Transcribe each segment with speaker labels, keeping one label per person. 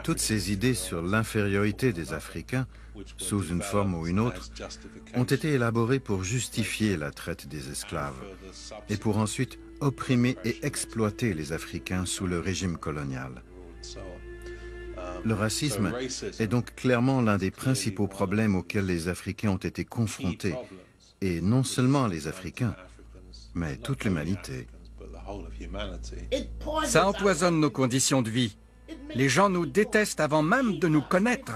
Speaker 1: Toutes ces idées sur l'infériorité des Africains, sous une forme ou une autre, ont été élaborées pour justifier la traite des esclaves et pour ensuite opprimer et exploiter les Africains sous le régime colonial. Le racisme est donc clairement l'un des principaux problèmes auxquels les Africains ont été confrontés, et non seulement les Africains, mais toute l'humanité.
Speaker 2: Ça empoisonne nos conditions de vie. Les gens nous détestent avant même de nous connaître.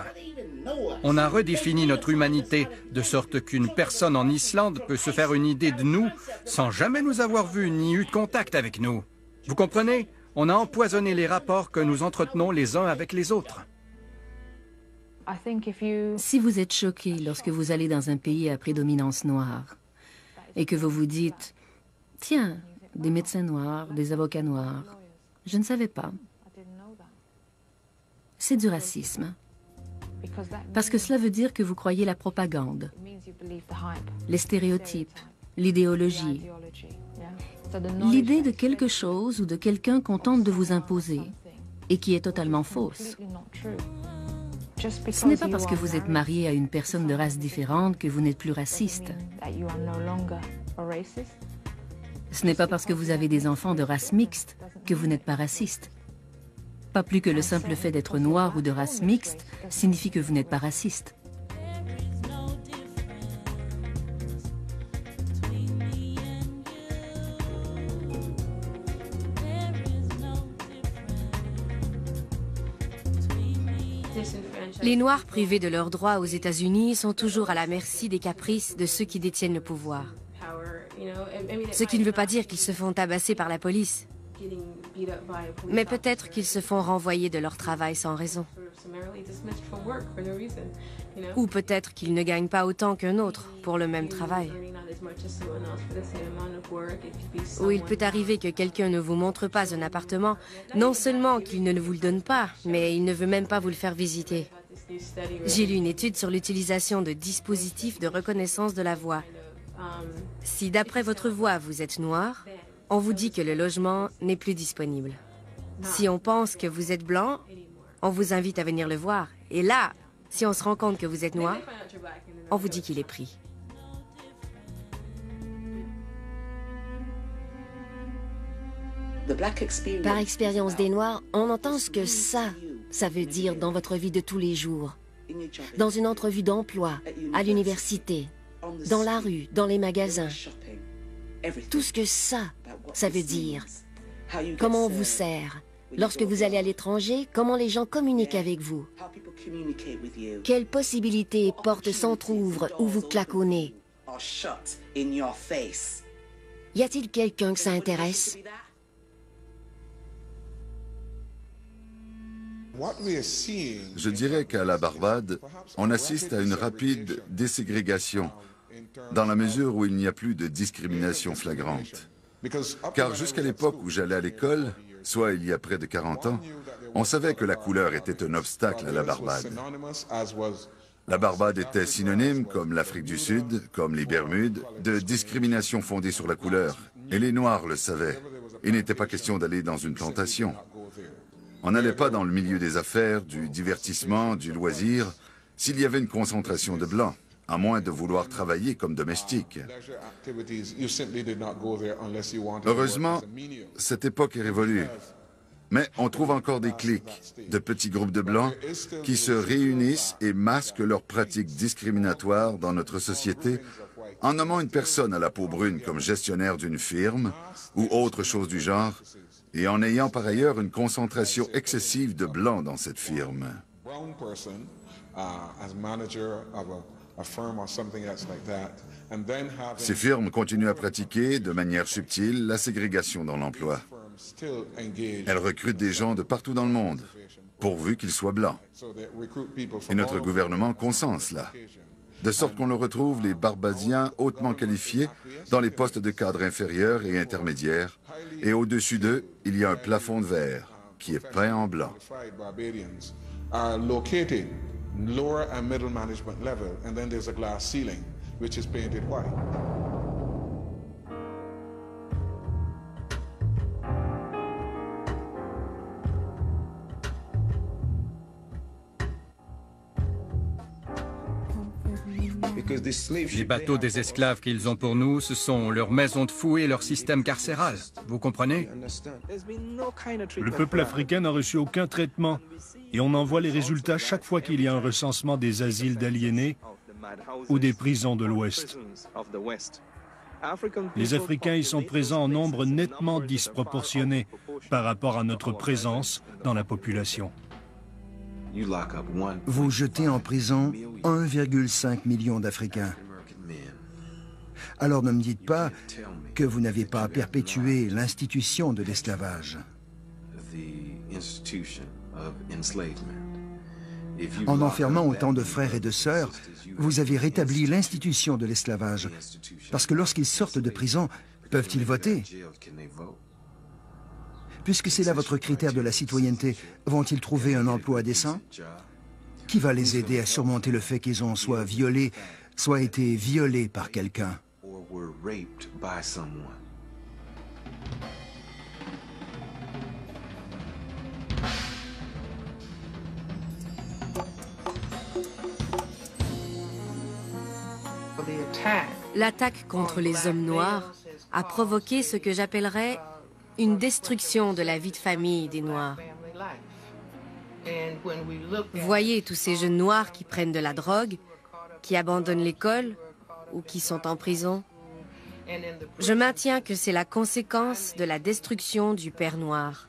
Speaker 2: On a redéfini notre humanité de sorte qu'une personne en Islande peut se faire une idée de nous sans jamais nous avoir vus ni eu de contact avec nous. Vous comprenez? On a empoisonné les rapports que nous entretenons les uns avec les autres.
Speaker 3: Si vous êtes choqué lorsque vous allez dans un pays à prédominance noire et que vous vous dites « Tiens, des médecins noirs, des avocats noirs, je ne savais pas », c'est du racisme. Parce que cela veut dire que vous croyez la propagande, les stéréotypes, l'idéologie, l'idée de quelque chose ou de quelqu'un qu'on tente de vous imposer et qui est totalement fausse. Ce n'est pas parce que vous êtes marié à une personne de race différente que vous n'êtes plus raciste. Ce n'est pas parce que vous avez des enfants de race mixte que vous n'êtes pas raciste. Pas plus que le simple fait d'être noir ou de race mixte signifie que vous n'êtes pas raciste.
Speaker 4: Les Noirs privés de leurs droits aux États-Unis sont toujours à la merci des caprices de ceux qui détiennent le pouvoir. Ce qui ne veut pas dire qu'ils se font tabasser par la police. Mais peut-être qu'ils se font renvoyer de leur travail sans raison. Ou peut-être qu'ils ne gagnent pas autant qu'un autre pour le même travail. Ou il peut arriver que quelqu'un ne vous montre pas un appartement, non seulement qu'il ne vous le donne pas, mais il ne veut même pas vous le faire visiter. J'ai lu une étude sur l'utilisation de dispositifs de reconnaissance de la voix. Si d'après votre voix vous êtes noir, on vous dit que le logement n'est plus disponible. Si on pense que vous êtes blanc, on vous invite à venir le voir. Et là, si on se rend compte que vous êtes noir, on vous dit qu'il est pris.
Speaker 5: Par expérience des Noirs, on entend ce que ça veut dire dans votre vie de tous les jours. Dans une entrevue d'emploi, à l'université, dans la rue, dans les magasins. Tout ce que ça veut dire. Comment on vous sert. Lorsque vous allez à l'étranger, comment les gens communiquent avec vous. Quelles possibilités et portes s'entr'ouvrent ou vous claquent au nez. Y a-t-il quelqu'un que ça intéresse?
Speaker 6: Je dirais qu'à la Barbade, on assiste à une rapide déségrégation, dans la mesure où il n'y a plus de discrimination flagrante. Car jusqu'à l'époque où j'allais à l'école, soit il y a près de 40 ans, on savait que la couleur était un obstacle à la Barbade. La Barbade était synonyme, comme l'Afrique du Sud, comme les Bermudes, de discrimination fondée sur la couleur. Et les Noirs le savaient. Il n'était pas question d'aller dans une plantation. On n'allait pas dans le milieu des affaires, du divertissement, du loisir, s'il y avait une concentration de Blancs, à moins de vouloir travailler comme domestique. Heureusement, cette époque est révolue. Mais on trouve encore des cliques, de petits groupes de Blancs qui se réunissent et masquent leurs pratiques discriminatoires dans notre société en nommant une personne à la peau brune comme gestionnaire d'une firme ou autre chose du genre, et en ayant par ailleurs une concentration excessive de Blancs dans cette firme. Ces firmes continuent à pratiquer de manière subtile la ségrégation dans l'emploi. Elles recrutent des gens de partout dans le monde, pourvu qu'ils soient blancs. Et notre gouvernement consent cela, de sorte qu'on le retrouve les Barbadiens hautement qualifiés dans les postes de cadre inférieurs et intermédiaires, et au-dessus d'eux, il y a un plafond de verre qui est peint en blanc.
Speaker 7: Lower and middle management level, and then there's a glass ceiling, which is painted white.
Speaker 2: Les bateaux des esclaves qu'ils ont pour nous, ce sont leurs maisons de fous et leur système carcéral. Vous comprenez?
Speaker 8: Le peuple africain n'a reçu aucun traitement et on en voit les résultats chaque fois qu'il y a un recensement des asiles d'aliénés ou des prisons de l'Ouest. Les Africains y sont présents en nombre nettement disproportionné par rapport à notre présence dans la population.
Speaker 9: Vous jetez en prison 1,5 million d'Africains. Alors ne me dites pas que vous n'avez pas perpétué l'institution de l'esclavage. En enfermant autant de frères et de sœurs, vous avez rétabli l'institution de l'esclavage. Parce que lorsqu'ils sortent de prison, peuvent-ils voter? Puisque c'est là votre critère de la citoyenneté, vont-ils trouver un emploi décent? Qui va les aider à surmonter le fait qu'ils ont soit violé, soit été violés par quelqu'un?
Speaker 4: L'attaque contre les hommes noirs a provoqué ce que j'appellerais une destruction de la vie de famille des Noirs. Voyez tous ces jeunes Noirs qui prennent de la drogue, qui abandonnent l'école ou qui sont en prison. Je maintiens que c'est la conséquence de la destruction du père noir,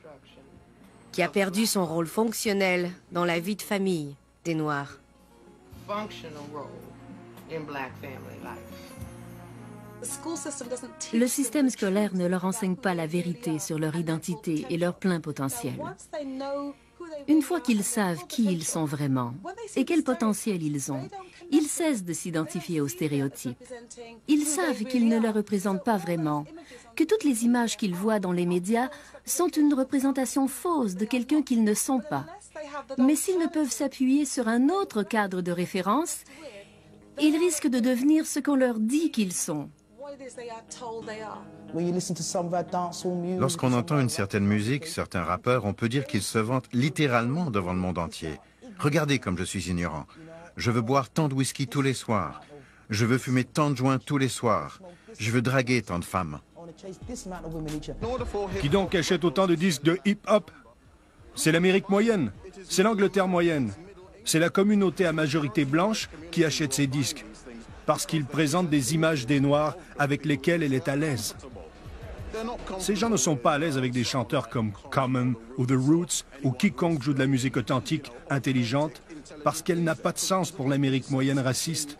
Speaker 4: qui a perdu son rôle fonctionnel dans la vie de famille des Noirs.
Speaker 3: Le système scolaire ne leur enseigne pas la vérité sur leur identité et leur plein potentiel. Une fois qu'ils savent qui ils sont vraiment et quel potentiel ils ont, ils cessent de s'identifier aux stéréotypes. Ils savent qu'ils ne les représentent pas vraiment, que toutes les images qu'ils voient dans les médias sont une représentation fausse de quelqu'un qu'ils ne sont pas. Mais s'ils ne peuvent s'appuyer sur un autre cadre de référence, ils risquent de devenir ce qu'on leur dit qu'ils sont.
Speaker 1: Lorsqu'on entend une certaine musique, certains rappeurs, on peut dire qu'ils se vantent littéralement devant le monde entier. Regardez comme je suis ignorant. Je veux boire tant de whisky tous les soirs. Je veux fumer tant de joints tous les soirs. Je veux draguer tant de femmes.
Speaker 8: Qui donc achète autant de disques de hip-hop? C'est l'Amérique moyenne, c'est l'Angleterre moyenne. C'est la communauté à majorité blanche qui achète ces disques, parce qu'ils présentent des images des Noirs avec lesquelles elle est à l'aise. Ces gens ne sont pas à l'aise avec des chanteurs comme Common ou The Roots ou quiconque joue de la musique authentique, intelligente, parce qu'elle n'a pas de sens pour l'Amérique moyenne raciste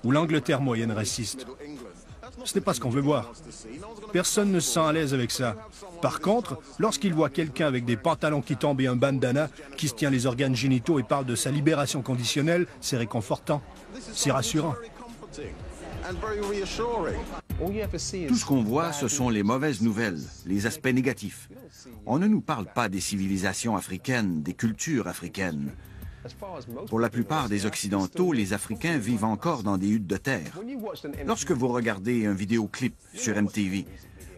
Speaker 8: ou l'Angleterre moyenne raciste. Ce n'est pas ce qu'on veut voir. Personne ne se sent à l'aise avec ça. Par contre, lorsqu'il voit quelqu'un avec des pantalons qui tombent et un bandana, qui se tient les organes génitaux et parle de sa libération conditionnelle, c'est réconfortant. C'est rassurant.
Speaker 10: Tout ce qu'on voit, ce sont les mauvaises nouvelles, les aspects négatifs. On ne nous parle pas des civilisations africaines, des cultures africaines. Pour la plupart des Occidentaux, les Africains vivent encore dans des huttes de terre. Lorsque vous regardez un vidéoclip sur MTV,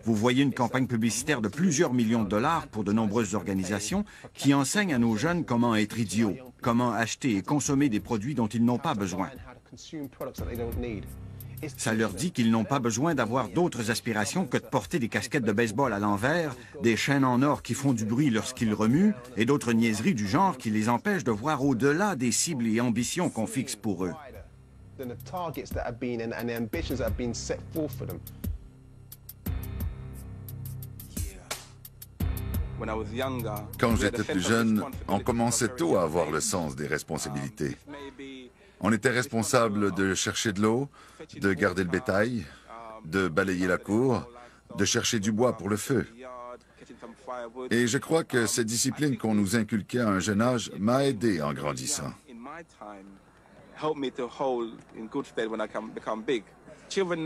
Speaker 10: vous voyez une campagne publicitaire de plusieurs millions de dollars pour de nombreuses organisations qui enseignent à nos jeunes comment être idiots, comment acheter et consommer des produits dont ils n'ont pas besoin. Ça leur dit qu'ils n'ont pas besoin d'avoir d'autres aspirations que de porter des casquettes de baseball à l'envers, des chaînes en or qui font du bruit lorsqu'ils remuent, et d'autres niaiseries du genre qui les empêchent de voir au-delà des cibles et ambitions qu'on fixe pour eux.
Speaker 6: Quand j'étais plus jeune, on commençait tôt à avoir le sens des responsabilités. On était responsable de chercher de l'eau, de garder le bétail, de balayer la cour, de chercher du bois pour le feu. Et je crois que cette discipline qu'on nous inculquait à un jeune âge m'a aidé en grandissant.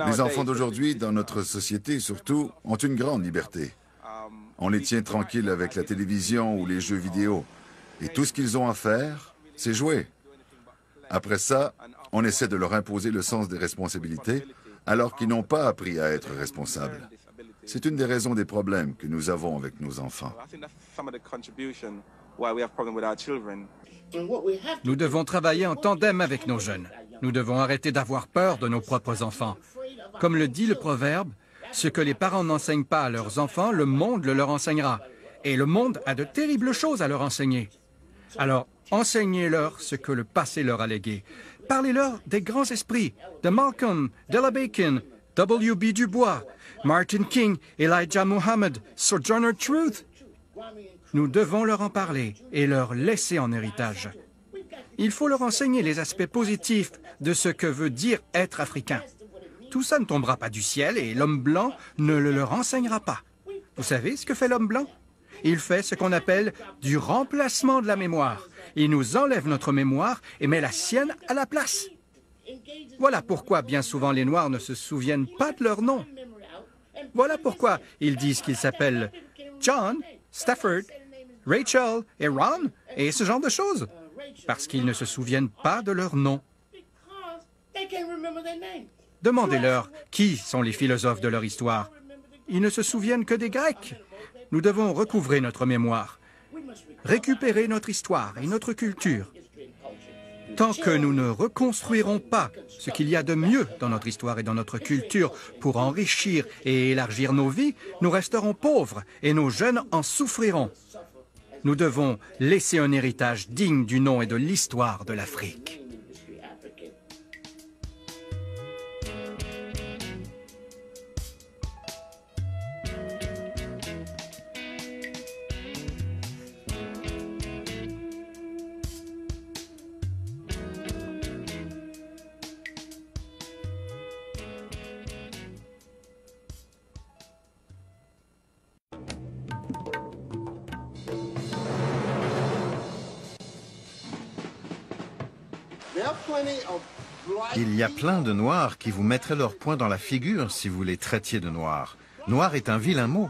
Speaker 6: Les enfants d'aujourd'hui, dans notre société surtout, ont une grande liberté. On les tient tranquilles avec la télévision ou les jeux vidéo. Et tout ce qu'ils ont à faire, c'est jouer. Après ça, on essaie de leur imposer le sens des responsabilités, alors qu'ils n'ont pas appris à être responsables. C'est une des raisons des problèmes que nous avons avec nos enfants.
Speaker 2: Nous devons travailler en tandem avec nos jeunes. Nous devons arrêter d'avoir peur de nos propres enfants. Comme le dit le proverbe, ce que les parents n'enseignent pas à leurs enfants, le monde le leur enseignera. Et le monde a de terribles choses à leur enseigner. Alors, enseignez-leur ce que le passé leur a légué. Parlez-leur des grands esprits, de Malcolm, Della Bacon, W.B. Du Bois, Martin King, Elijah Muhammad, Sojourner Truth. Nous devons leur en parler et leur laisser en héritage. Il faut leur enseigner les aspects positifs de ce que veut dire être africain. Tout ça ne tombera pas du ciel et l'homme blanc ne le leur enseignera pas. Vous savez ce que fait l'homme blanc? Il fait ce qu'on appelle du remplacement de la mémoire. Il nous enlève notre mémoire et met la sienne à la place. Voilà pourquoi bien souvent les Noirs ne se souviennent pas de leur nom. Voilà pourquoi ils disent qu'ils s'appellent John, Stafford, Rachel et Ron et ce genre de choses. Parce qu'ils ne se souviennent pas de leur nom. Demandez-leur qui sont les philosophes de leur histoire. Ils ne se souviennent que des Grecs. Nous devons recouvrer notre mémoire, récupérer notre histoire et notre culture. Tant que nous ne reconstruirons pas ce qu'il y a de mieux dans notre histoire et dans notre culture pour enrichir et élargir nos vies, nous resterons pauvres et nos jeunes en souffriront. Nous devons laisser un héritage digne du nom et de l'histoire de l'Afrique.
Speaker 1: Il y a plein de Noirs qui vous mettraient leur poing dans la figure si vous les traitiez de Noirs. Noir est un vilain mot.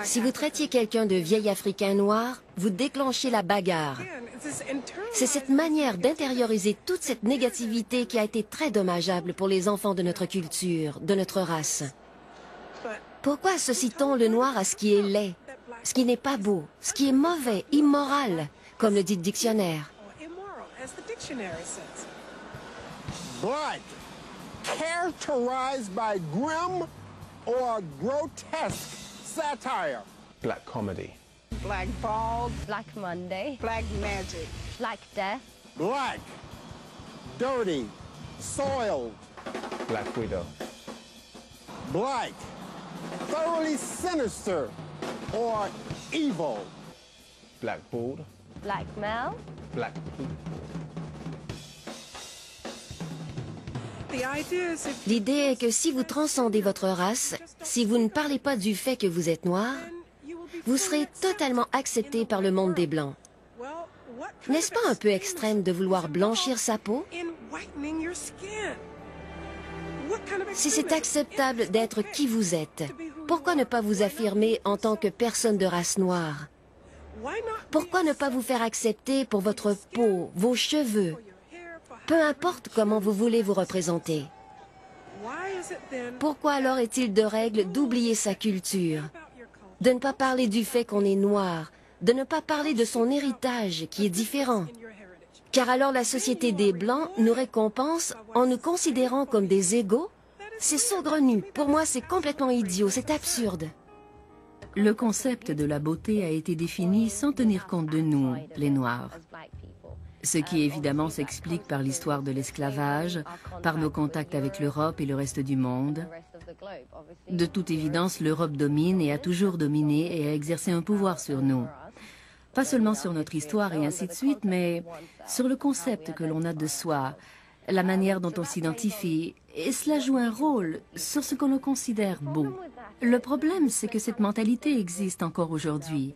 Speaker 5: Si vous traitiez quelqu'un de vieil Africain noir, vous déclenchez la bagarre. C'est cette manière d'intérioriser toute cette négativité qui a été très dommageable pour les enfants de notre culture, de notre race. Pourquoi associe-t-on le noir à ce qui est laid, ce qui n'est pas beau, ce qui est mauvais, immoral, comme le dit le dictionnaire?
Speaker 11: Black, characterized by grim or grotesque satire.
Speaker 12: Black comedy.
Speaker 13: Black ball.
Speaker 14: Black Monday.
Speaker 13: Black magic.
Speaker 14: Black death.
Speaker 11: Black, dirty, soiled.
Speaker 12: Black widow.
Speaker 11: Black, thoroughly sinister or evil.
Speaker 12: Black bald.
Speaker 14: Black male.
Speaker 12: Black poop.
Speaker 5: L'idée est que si vous transcendez votre race, si vous ne parlez pas du fait que vous êtes noir, vous serez totalement accepté par le monde des Blancs. N'est-ce pas un peu extrême de vouloir blanchir sa peau? Si c'est acceptable d'être qui vous êtes, pourquoi ne pas vous affirmer en tant que personne de race noire? Pourquoi ne pas vous faire accepter pour votre peau, vos cheveux? Peu importe comment vous voulez vous représenter. Pourquoi alors est-il de règle d'oublier sa culture, de ne pas parler du fait qu'on est noir, de ne pas parler de son héritage qui est différent? Car alors la société des Blancs nous récompense en nous considérant comme des égaux? C'est saugrenu. Pour moi, c'est complètement idiot, c'est absurde.
Speaker 3: Le concept de la beauté a été défini sans tenir compte de nous, les Noirs. Ce qui évidemment s'explique par l'histoire de l'esclavage, par nos contacts avec l'Europe et le reste du monde, De toute évidence, l'Europe domine et a toujours dominé et a exercé un pouvoir sur nous. Pas seulement sur notre histoire et ainsi de suite, mais sur le concept que l'on a de soi, la manière dont on s'identifie, et cela joue un rôle sur ce que l'on considère beau. Le problème, c'est que cette mentalité existe encore aujourd'hui.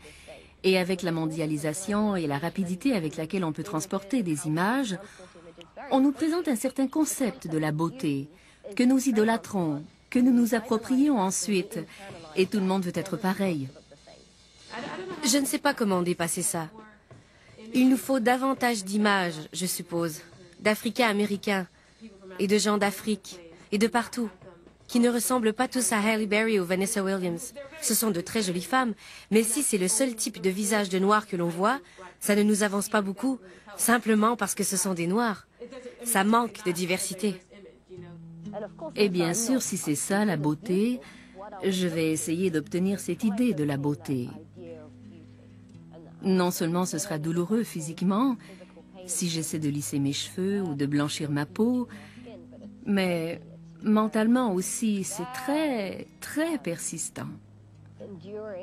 Speaker 3: Et avec la mondialisation et la rapidité avec laquelle on peut transporter des images, on nous présente un certain concept de la beauté, que nous idolâtrons, que nous nous approprions ensuite, et tout le monde veut être pareil.
Speaker 4: Je ne sais pas comment dépasser ça. Il nous faut davantage d'images, je suppose, d'Africains américains et de gens d'Afrique et de partout, qui ne ressemblent pas tous à Halle Berry ou Vanessa Williams. Ce sont de très jolies femmes, mais si c'est le seul type de visage de noir que l'on voit, ça ne nous avance pas beaucoup, simplement parce que ce sont des noirs. Ça manque de diversité.
Speaker 3: Et bien sûr, si c'est ça, la beauté, je vais essayer d'obtenir cette idée de la beauté. Non seulement ce sera douloureux physiquement, si j'essaie de lisser mes cheveux ou de blanchir ma peau, mais mentalement aussi, c'est très, très persistant.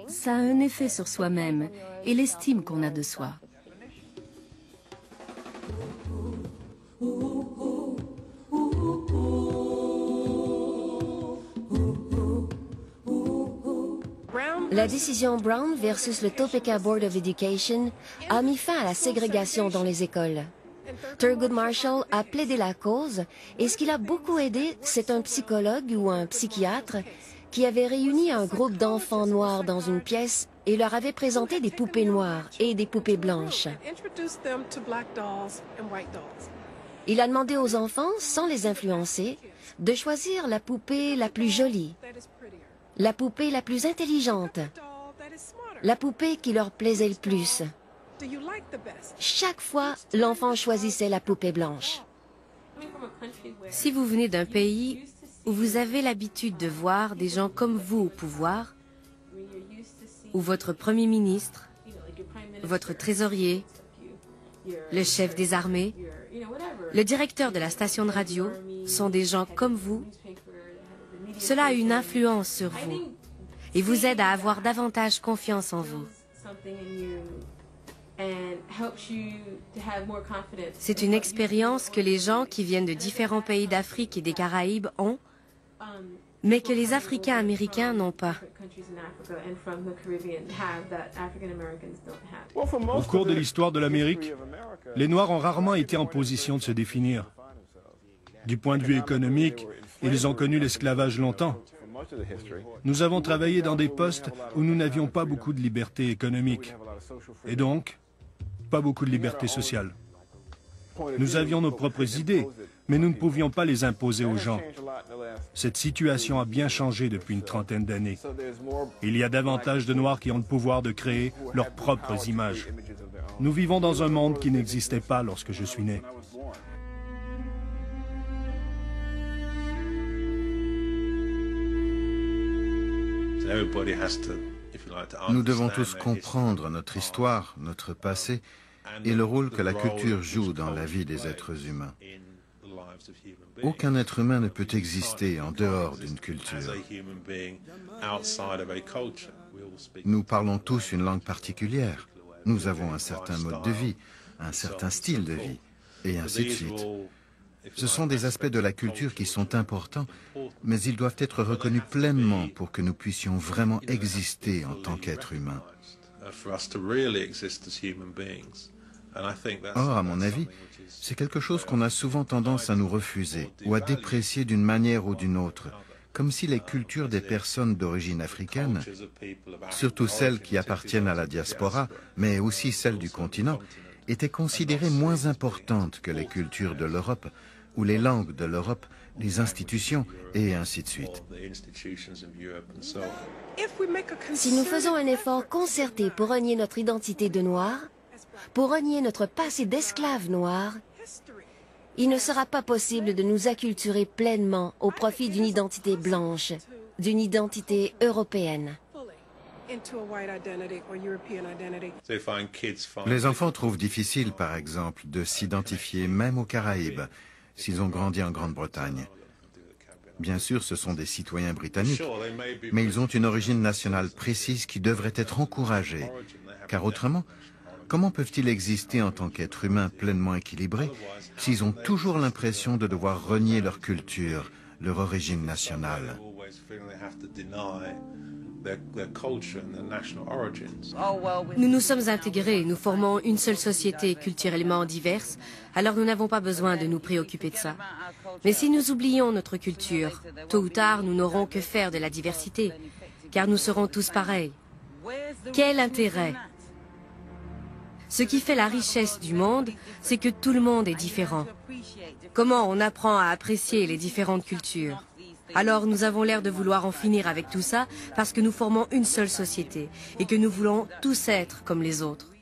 Speaker 3: Ça a un effet sur soi-même et l'estime qu'on a de soi.
Speaker 5: La décision Brown versus le Topeka Board of Education a mis fin à la ségrégation dans les écoles. Thurgood Marshall a plaidé la cause et ce qui l'a beaucoup aidé, c'est un psychologue ou un psychiatre qui avait réuni un groupe d'enfants noirs dans une pièce et leur avait présenté des poupées noires et des poupées blanches. Il a demandé aux enfants, sans les influencer, de choisir la poupée la plus jolie, la poupée la plus intelligente, la poupée qui leur plaisait le plus. Chaque fois, l'enfant choisissait la poupée blanche.
Speaker 4: Si vous venez d'un pays où vous avez l'habitude de voir des gens comme vous au pouvoir, où votre premier ministre, votre trésorier, le chef des armées, le directeur de la station de radio sont des gens comme vous, cela a une influence sur vous et vous aide à avoir davantage confiance en vous. C'est une expérience que les gens qui viennent de différents pays d'Afrique et des Caraïbes ont, mais que les Africains américains n'ont pas.
Speaker 8: Au cours de l'histoire de l'Amérique, les Noirs ont rarement été en position de se définir. Du point de vue économique, ils ont connu l'esclavage longtemps. Nous avons travaillé dans des postes où nous n'avions pas beaucoup de liberté économique et donc pas beaucoup de liberté sociale. Nous avions nos propres idées, mais nous ne pouvions pas les imposer aux gens. Cette situation a bien changé depuis une trentaine d'années. Il y a davantage de Noirs qui ont le pouvoir de créer leurs propres images. Nous vivons dans un monde qui n'existait pas lorsque je suis né.
Speaker 1: Nous devons tous comprendre notre histoire, notre passé et le rôle que la culture joue dans la vie des êtres humains. Aucun être humain ne peut exister en dehors d'une culture. Nous parlons tous une langue particulière. Nous avons un certain mode de vie, un certain style de vie, et ainsi de suite. Ce sont des aspects de la culture qui sont importants, mais ils doivent être reconnus pleinement pour que nous puissions vraiment exister en tant qu'êtres humains. Or, à mon avis, c'est quelque chose qu'on a souvent tendance à nous refuser ou à déprécier d'une manière ou d'une autre, comme si les cultures des personnes d'origine africaine, surtout celles qui appartiennent à la diaspora, mais aussi celles du continent, étaient considérées moins importantes que les cultures de l'Europe, ou les langues de l'Europe, les institutions, et ainsi de suite.
Speaker 5: Si nous faisons un effort concerté pour renier notre identité de noir, pour renier notre passé d'esclaves noirs, il ne sera pas possible de nous acculturer pleinement au profit d'une identité blanche, d'une identité européenne.
Speaker 1: Les enfants trouvent difficile, par exemple, de s'identifier même aux Caraïbes, s'ils ont grandi en Grande-Bretagne. Bien sûr, ce sont des citoyens britanniques, mais ils ont une origine nationale précise qui devrait être encouragée, car autrement, comment peuvent-ils exister en tant qu'êtres humains pleinement équilibrés s'ils ont toujours l'impression de devoir renier leur culture, leur origine nationale?
Speaker 4: Nous nous sommes intégrés, nous formons une seule société culturellement diverse, alors nous n'avons pas besoin de nous préoccuper de ça. Mais si nous oublions notre culture, tôt ou tard, nous n'aurons que faire de la diversité, car nous serons tous pareils. Quel intérêt? Ce qui fait la richesse du monde, c'est que tout le monde est différent. Comment on apprend à apprécier les différentes cultures? Alors nous avons l'air de vouloir en finir avec tout ça parce que nous formons une seule société et que nous voulons tous être comme les autres.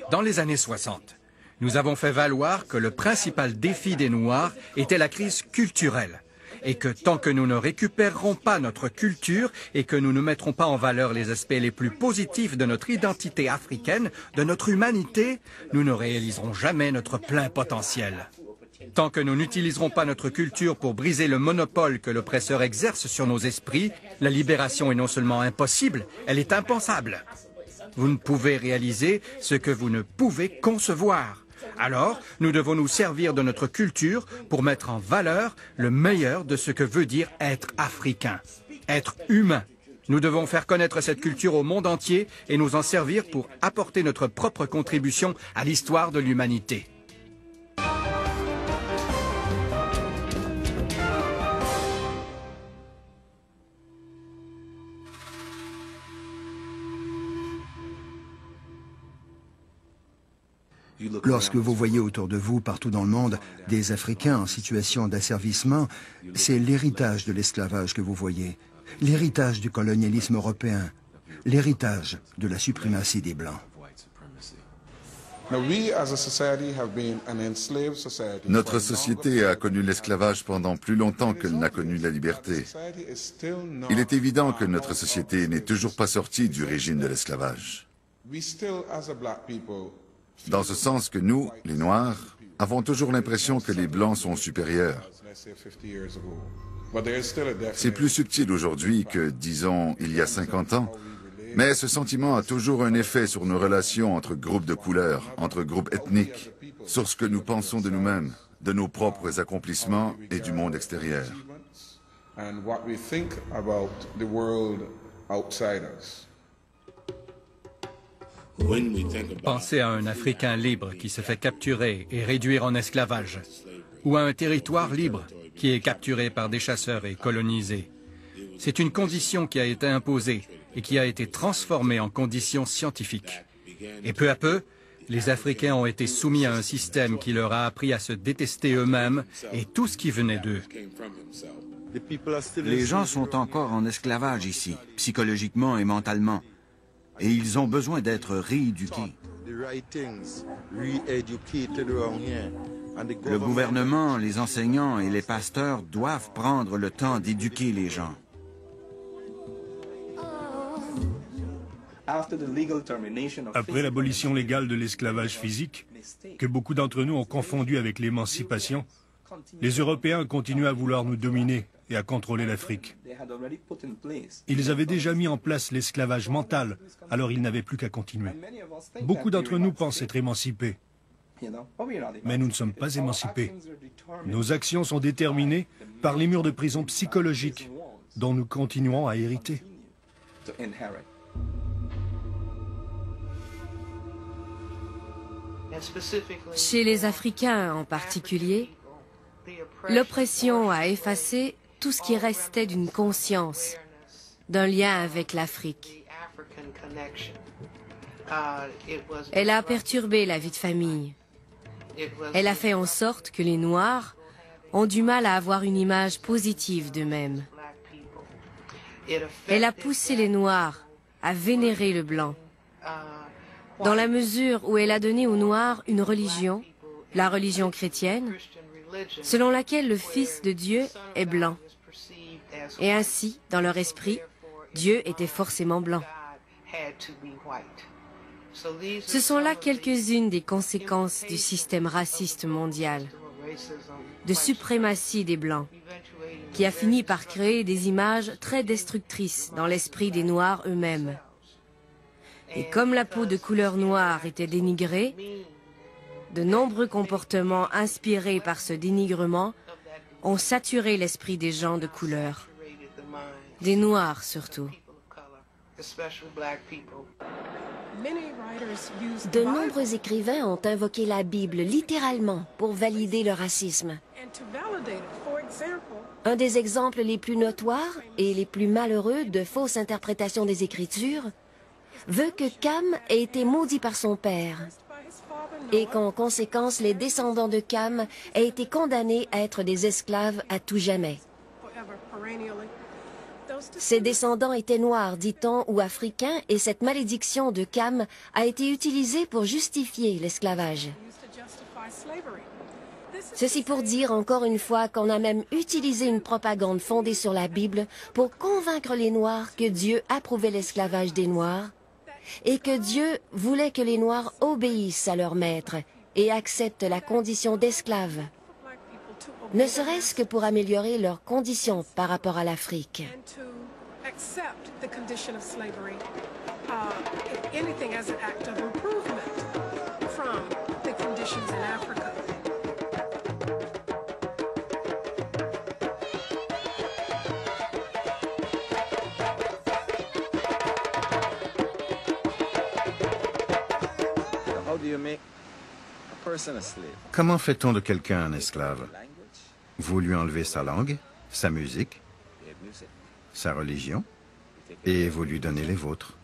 Speaker 2: Dans les années 60, nous avons fait valoir que le principal défi des Noirs était la crise culturelle et que tant que nous ne récupérerons pas notre culture et que nous ne mettrons pas en valeur les aspects les plus positifs de notre identité africaine, de notre humanité, nous ne réaliserons jamais notre plein potentiel. Tant que nous n'utiliserons pas notre culture pour briser le monopole que l'oppresseur exerce sur nos esprits, la libération est non seulement impossible, elle est impensable. Vous ne pouvez réaliser ce que vous ne pouvez concevoir. Alors, nous devons nous servir de notre culture pour mettre en valeur le meilleur de ce que veut dire être africain, être humain. Nous devons faire connaître cette culture au monde entier et nous en servir pour apporter notre propre contribution à l'histoire de l'humanité.
Speaker 9: Lorsque vous voyez autour de vous, partout dans le monde, des Africains en situation d'asservissement, c'est l'héritage de l'esclavage que vous voyez, l'héritage du colonialisme européen, l'héritage de la suprématie des Blancs.
Speaker 6: Notre société a connu l'esclavage pendant plus longtemps qu'elle n'a connu la liberté. Il est évident que notre société n'est toujours pas sortie du régime de l'esclavage. Dans ce sens que nous, les Noirs, avons toujours l'impression que les Blancs sont supérieurs. C'est plus subtil aujourd'hui que, disons, il y a 50 ans, mais ce sentiment a toujours un effet sur nos relations entre groupes de couleurs, entre groupes ethniques, sur ce que nous pensons de nous-mêmes, de nos propres accomplissements et du monde extérieur.
Speaker 2: Pensez à un Africain libre qui se fait capturer et réduire en esclavage, ou à un territoire libre qui est capturé par des chasseurs et colonisé. C'est une condition qui a été imposée et qui a été transformée en condition scientifique. Et peu à peu, les Africains ont été soumis à un système qui leur a appris à se détester eux-mêmes et tout ce qui venait d'eux.
Speaker 10: Les gens sont encore en esclavage ici, psychologiquement et mentalement. Et ils ont besoin d'être rééduqués. Le gouvernement, les enseignants et les pasteurs doivent prendre le temps d'éduquer les gens.
Speaker 8: Après l'abolition légale de l'esclavage physique, que beaucoup d'entre nous ont confondu avec l'émancipation, les Européens continuent à vouloir nous dominer et à contrôler l'Afrique. Ils avaient déjà mis en place l'esclavage mental, alors ils n'avaient plus qu'à continuer. Beaucoup d'entre nous pensent être émancipés, mais nous ne sommes pas émancipés. Nos actions sont déterminées par les murs de prison psychologiques dont nous continuerons à hériter.
Speaker 4: Chez les Africains en particulier, l'oppression a effacé tout ce qui restait d'une conscience, d'un lien avec l'Afrique. Elle a perturbé la vie de famille. Elle a fait en sorte que les Noirs ont du mal à avoir une image positive d'eux-mêmes. Elle a poussé les Noirs à vénérer le blanc, dans la mesure où elle a donné aux Noirs une religion, la religion chrétienne, selon laquelle le Fils de Dieu est blanc. Et ainsi, dans leur esprit, Dieu était forcément blanc. Ce sont là quelques-unes des conséquences du système raciste mondial, de suprématie des Blancs, qui a fini par créer des images très destructrices dans l'esprit des Noirs eux-mêmes. Et comme la peau de couleur noire était dénigrée, de nombreux comportements inspirés par ce dénigrement ont saturé l'esprit des gens de couleur, des Noirs surtout.
Speaker 5: De nombreux écrivains ont invoqué la Bible littéralement pour valider le racisme. Un des exemples les plus notoires et les plus malheureux de fausses interprétations des Écritures veut que Cam ait été maudit par son père et qu'en conséquence, les descendants de Cam aient été condamnés à être des esclaves à tout jamais. Ses descendants étaient noirs, dit-on, ou africains, et cette malédiction de Cam a été utilisée pour justifier l'esclavage. Ceci pour dire encore une fois qu'on a même utilisé une propagande fondée sur la Bible pour convaincre les Noirs que Dieu approuvait l'esclavage des Noirs et que Dieu voulait que les Noirs obéissent à leur maître et acceptent la condition d'esclaves, ne serait-ce que pour améliorer leurs conditions par rapport à l'Afrique.
Speaker 1: Comment fait-on de quelqu'un un esclave? Vous lui enlevez sa langue, sa musique, sa religion, et vous lui donnez les vôtres.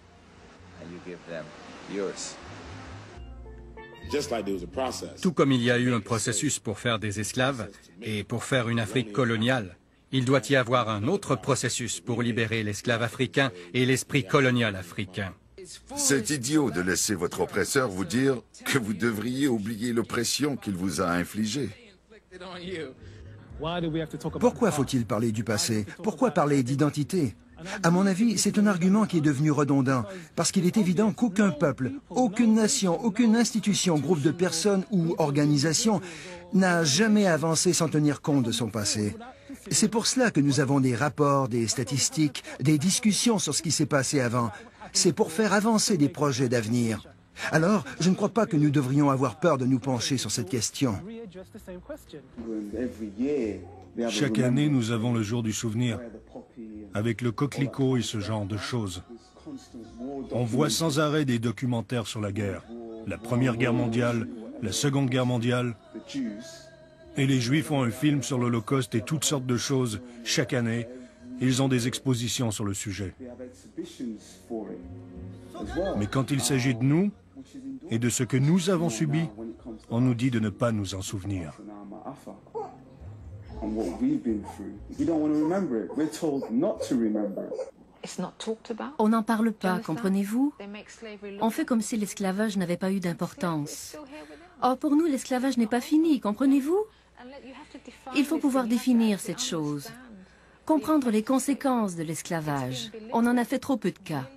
Speaker 2: Tout comme il y a eu un processus pour faire des esclaves et pour faire une Afrique coloniale, il doit y avoir un autre processus pour libérer l'esclave africain et l'esprit colonial africain.
Speaker 6: C'est idiot de laisser votre oppresseur vous dire que vous devriez oublier l'oppression qu'il vous a infligée.
Speaker 9: Pourquoi faut-il parler du passé? Pourquoi parler d'identité? À mon avis, c'est un argument qui est devenu redondant, parce qu'il est évident qu'aucun peuple, aucune nation, aucune institution, groupe de personnes ou organisation n'a jamais avancé sans tenir compte de son passé. C'est pour cela que nous avons des rapports, des statistiques, des discussions sur ce qui s'est passé avant. C'est pour faire avancer des projets d'avenir. Alors, je ne crois pas que nous devrions avoir peur de nous pencher sur cette question.
Speaker 8: Chaque année, nous avons le jour du souvenir, avec le coquelicot et ce genre de choses. On voit sans arrêt des documentaires sur la guerre, la Première Guerre mondiale, la Seconde Guerre mondiale, et les Juifs ont un film sur l'Holocauste et toutes sortes de choses chaque année. Ils ont des expositions sur le sujet. Mais quand il s'agit de nous et de ce que nous avons subi, on nous dit de ne pas nous en souvenir.
Speaker 3: On n'en parle pas, comprenez-vous? On fait comme si l'esclavage n'avait pas eu d'importance. Or, pour nous, l'esclavage n'est pas fini, comprenez-vous? Il faut pouvoir définir cette chose, comprendre les conséquences de l'esclavage. On en a fait trop peu de cas.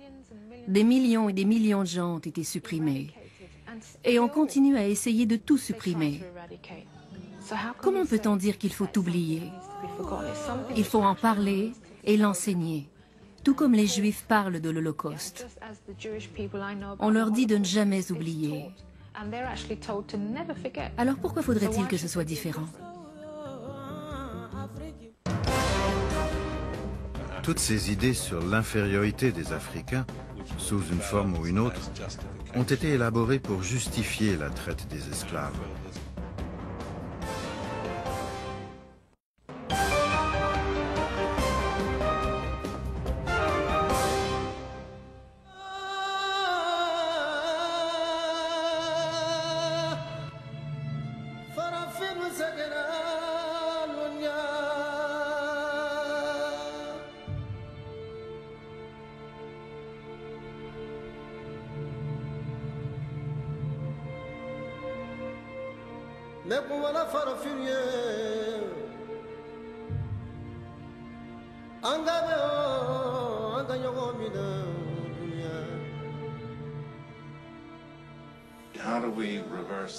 Speaker 3: Des millions et des millions de gens ont été supprimés. Et on continue à essayer de tout supprimer. Comment peut-on dire qu'il faut oublier? Il faut en parler et l'enseigner. Tout comme les Juifs parlent de l'Holocauste. On leur dit de ne jamais oublier. Alors pourquoi faudrait-il que ce soit différent?
Speaker 1: Toutes ces idées sur l'infériorité des Africains, sous une forme ou une autre, ont été élaborées pour justifier la traite des esclaves.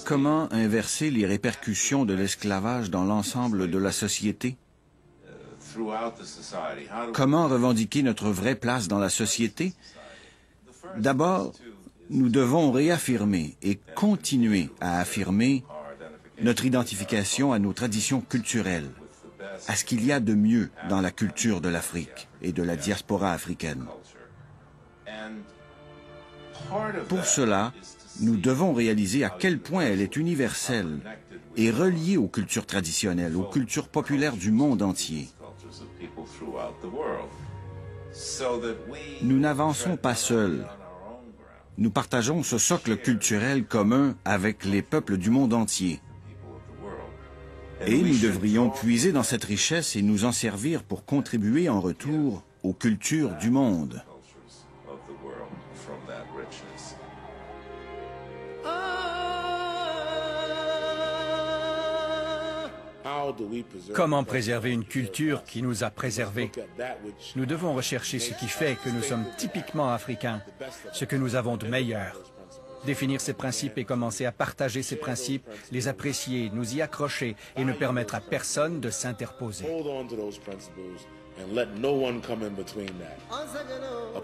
Speaker 10: Comment inverser les répercussions de l'esclavage dans l'ensemble de la société? Comment revendiquer notre vraie place dans la société? D'abord, nous devons réaffirmer et continuer à affirmer notre identification à nos traditions culturelles, à ce qu'il y a de mieux dans la culture de l'Afrique et de la diaspora africaine. Pour cela, nous devons réaliser à quel point elle est universelle et reliée aux cultures traditionnelles, aux cultures populaires du monde entier. Nous n'avançons pas seuls. Nous partageons ce socle culturel commun avec les peuples du monde entier. Et nous devrions puiser dans cette richesse et nous en servir pour contribuer en retour aux cultures du monde.
Speaker 2: Comment préserver une culture qui nous a préservés? Nous devons rechercher ce qui fait que nous sommes typiquement africains, ce que nous avons de meilleur. Définir ces principes et commencer à partager ces principes, les apprécier, nous y accrocher et ne permettre à personne de s'interposer.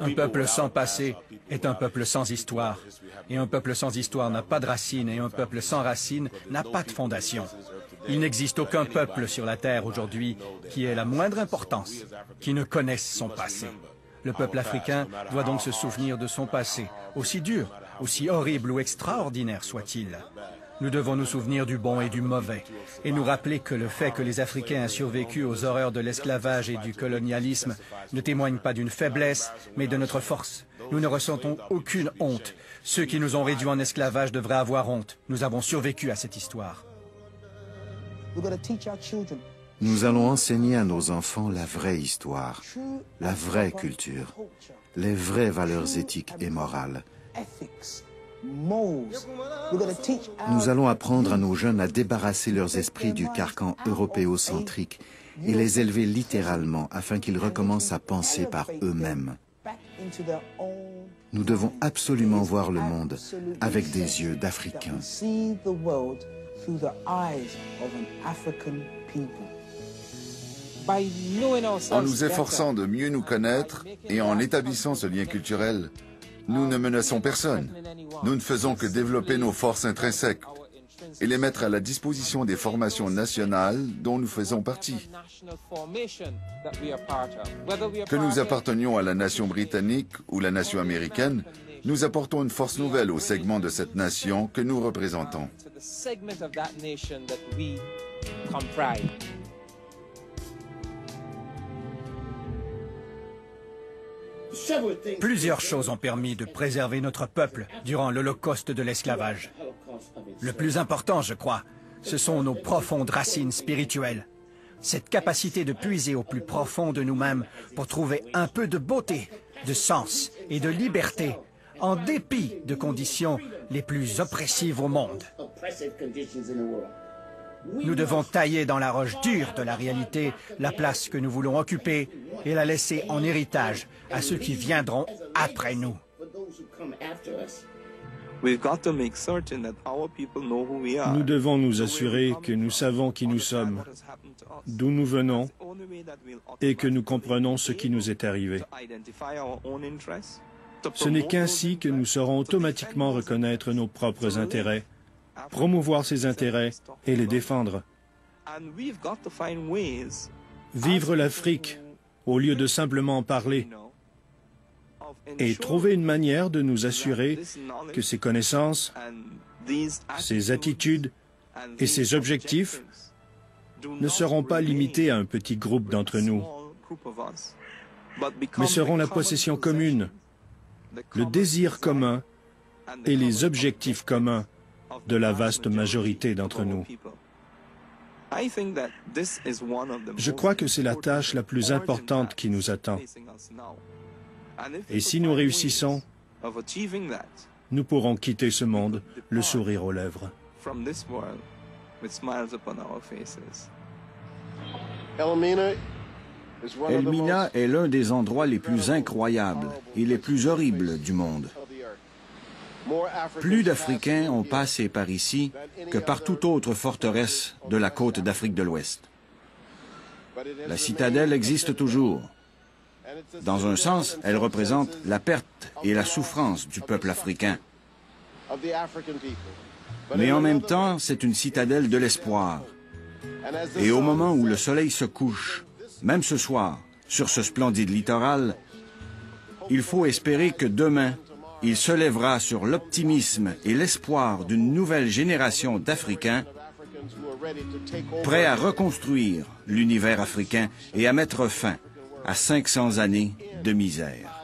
Speaker 2: Un peuple sans passé est un peuple sans histoire. Et un peuple sans histoire n'a pas de racines, et un peuple sans racines n'a pas de fondation. Il n'existe aucun peuple sur la Terre aujourd'hui qui ait la moindre importance, qui ne connaisse son passé. Le peuple africain doit donc se souvenir de son passé, aussi dur, aussi horrible ou extraordinaire soit-il. Nous devons nous souvenir du bon et du mauvais, et nous rappeler que le fait que les Africains aient survécu aux horreurs de l'esclavage et du colonialisme ne témoigne pas d'une faiblesse, mais de notre force. Nous ne ressentons aucune honte. Ceux qui nous ont réduits en esclavage devraient avoir honte. Nous avons survécu à cette histoire.
Speaker 1: Nous allons enseigner à nos enfants la vraie histoire, la vraie culture, les vraies valeurs éthiques et morales. Nous allons apprendre à nos jeunes à débarrasser leurs esprits du carcan européocentrique et les élever littéralement afin qu'ils recommencent à penser par eux-mêmes. Nous devons absolument voir le monde avec des yeux d'Africains.
Speaker 6: En nous efforçant de mieux nous connaître et en établissant ce lien culturel, nous ne menaçons personne. Nous ne faisons que développer nos forces intrinsèques et les mettre à la disposition des formations nationales dont nous faisons partie. Que nous appartenions à la nation britannique ou la nation américaine, nous apportons une force nouvelle au segment de cette nation que nous représentons.
Speaker 2: Plusieurs choses ont permis de préserver notre peuple durant l'Holocauste de l'esclavage. Le plus important, je crois, ce sont nos profondes racines spirituelles. Cette capacité de puiser au plus profond de nous-mêmes pour trouver un peu de beauté, de sens et de liberté, en dépit de conditions les plus oppressives au monde. Nous devons tailler dans la roche dure de la réalité la place que nous voulons occuper et la laisser en héritage à ceux qui viendront après nous.
Speaker 8: Nous devons nous assurer que nous savons qui nous sommes, d'où nous venons et que nous comprenons ce qui nous est arrivé. Ce n'est qu'ainsi que nous saurons automatiquement reconnaître nos propres intérêts, promouvoir ces intérêts et les défendre. Vivre l'Afrique au lieu de simplement en parler et trouver une manière de nous assurer que ces connaissances, ces attitudes et ces objectifs ne seront pas limités à un petit groupe d'entre nous, mais seront la possession commune, le désir commun et les objectifs communs de la vaste majorité d'entre nous. Je crois que c'est la tâche la plus importante qui nous attend. Et si nous réussissons, nous pourrons quitter ce monde le sourire aux lèvres.
Speaker 10: Elmina est l'un des endroits les plus incroyables et les plus horribles du monde. Plus d'Africains ont passé par ici que par toute autre forteresse de la côte d'Afrique de l'Ouest. La citadelle existe toujours. Dans un sens, elle représente la perte et la souffrance du peuple africain. Mais en même temps, c'est une citadelle de l'espoir. Et au moment où le soleil se couche, même ce soir, sur ce splendide littoral, il faut espérer que demain, il se lèvera sur l'optimisme et l'espoir d'une nouvelle génération d'Africains prêts à reconstruire l'univers africain et à mettre fin à 500 années de misère.